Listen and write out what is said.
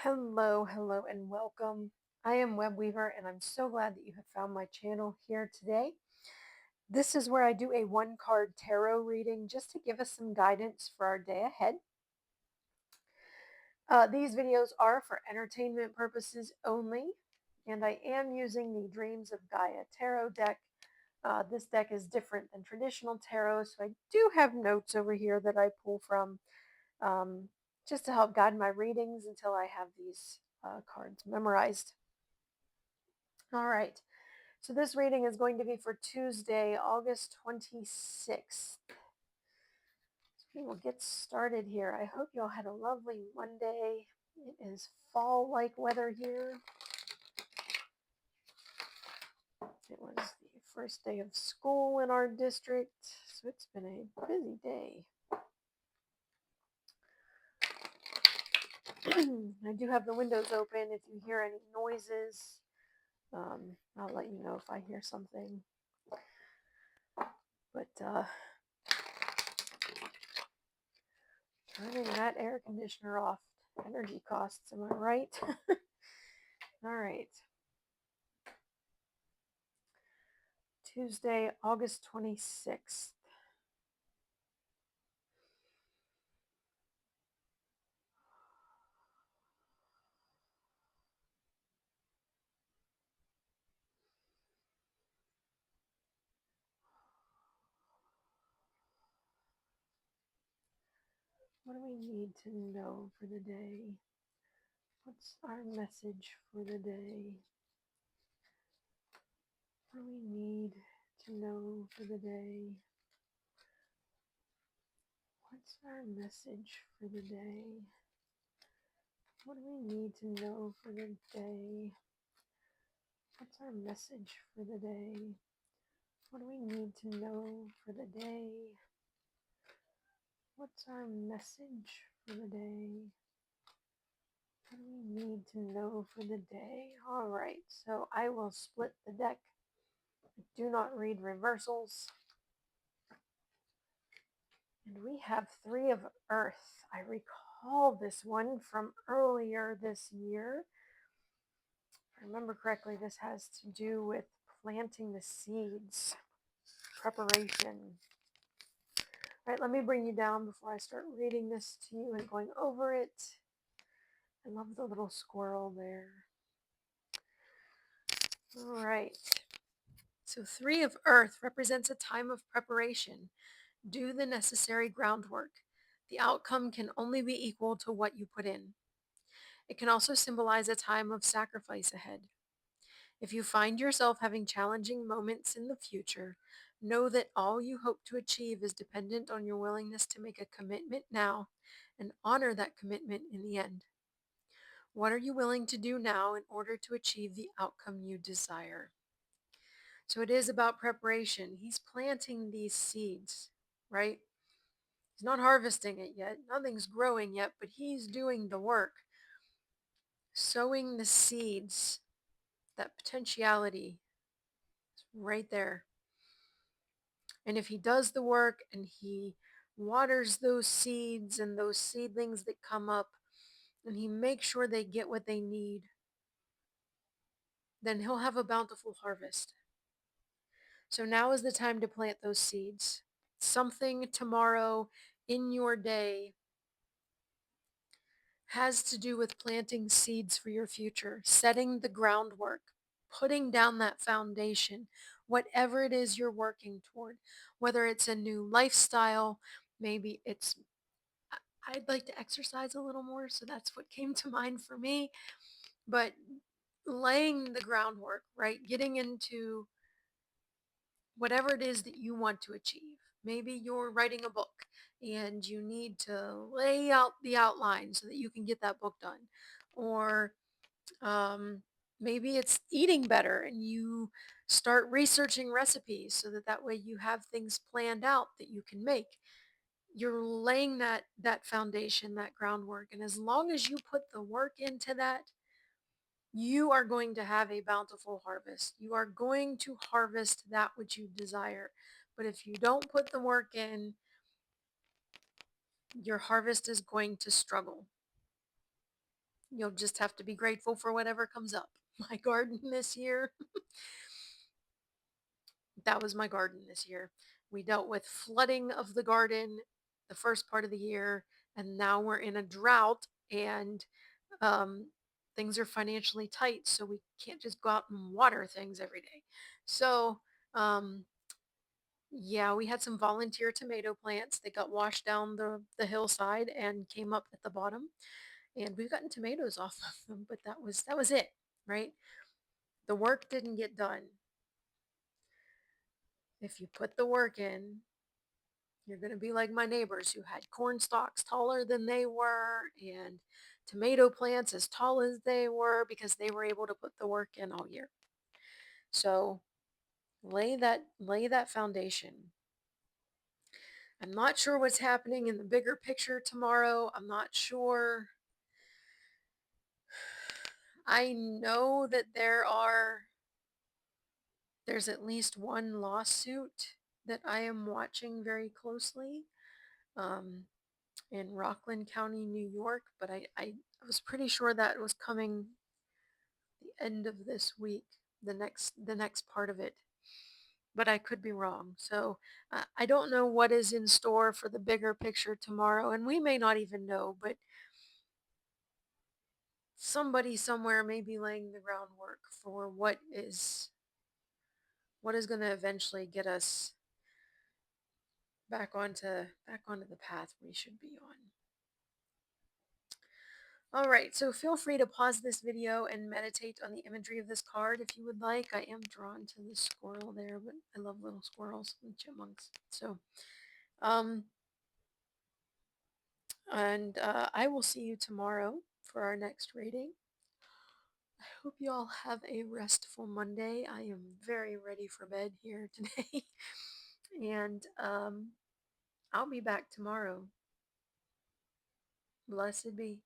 Hello, and welcome. I am Web Weaver, and I'm so glad that you have found my channel here today. This is where I do a one card tarot reading just to give us some guidance for our day ahead. These videos are for entertainment purposes only, and I am using the Dreams of Gaia tarot deck. This deck is different than traditional tarot, so I do have notes over here that I pull from um, just to help guide my readings until I have these cards memorized. All right. So this reading is going to be for Tuesday, August 26th. So we will get started here. I hope you all had a lovely Monday. It is fall-like weather here. It was the first day of school in our district, so it's been a busy day. I do have the windows open. If you hear any noises, I'll let you know if I hear something. But turning that air conditioner off. Energy costs, am I right? All right. Tuesday, August 26th. What do we need to know for the day? What's our message for the day? What do we need to know for the day? What's our message for the day? What do we need to know for the day? What's our message for the day? What do we need to know for the day? What's our message for the day? What do we need to know for the day? All right, so I will split the deck. Do not read reversals. And we have Three of Earth. I recall this one from earlier this year. If I remember correctly, this has to do with planting the seeds, preparation. All right, let me bring you down before I start reading this to you and going over it. I love the little squirrel there. All right. So Three of Earth represents a time of preparation. Do the necessary groundwork. The outcome can only be equal to what you put in. It can also symbolize a time of sacrifice ahead. If you find yourself having challenging moments in the future, know that all you hope to achieve is dependent on your willingness to make a commitment now and honor that commitment in the end. What are you willing to do now in order to achieve the outcome you desire? So it is about preparation. He's planting these seeds, right? He's not harvesting it yet. Nothing's growing yet, but he's doing the work. Sowing the seeds, that potentiality is right there. And if he does the work and he waters those seeds and those seedlings that come up, and he makes sure they get what they need, then he'll have a bountiful harvest. So now is the time to plant those seeds. Something tomorrow in your day has to do with planting seeds for your future, setting the groundwork, putting down that foundation, whatever it is you're working toward, whether it's a new lifestyle, maybe it's, I'd like to exercise a little more, so that's what came to mind for me, but laying the groundwork, right? Getting into whatever it is that you want to achieve. Maybe you're writing a book and you need to lay out the outline so that you can get that book done. Or maybe it's eating better and you start researching recipes so that way you have things planned out that you can make. You're laying that foundation, that groundwork. And as long as you put the work into that, you are going to have a bountiful harvest. You are going to harvest that which you desire. But if you don't put the work in, your harvest is going to struggle. You'll just have to be grateful for whatever comes up. My garden this year, that was my garden this year. We dealt with flooding of the garden the first part of the year, and now we're in a drought, and um, things are financially tight, so we can't just go out and water things every day. So, um, yeah, we had some volunteer tomato plants that got washed down the hillside and came up at the bottom, and we've gotten tomatoes off of them, but that was it, right? The work didn't get done. If you put the work in, you're going to be like my neighbors who had corn stalks taller than they were and tomato plants as tall as they were because they were able to put the work in all year. So lay that foundation. I'm not sure what's happening in the bigger picture tomorrow. I'm not sure. I know that there's at least one lawsuit that I am watching very closely. Um, in Rockland County, New York, but I was pretty sure that was coming the end of this week, the next part of it. But I could be wrong. So I don't know what is in store for the bigger picture tomorrow, and we may not even know, but somebody somewhere may be laying the groundwork for what is going to eventually get us back onto the path we should be on. All right, so feel free to pause this video and meditate on the imagery of this card if you would like. I am drawn to the squirrel there, but I love little squirrels and chipmunks. So, um, and I will see you tomorrow for our next reading. I hope you all have a restful Monday. I am very ready for bed here today. And I'll be back tomorrow. Blessed be.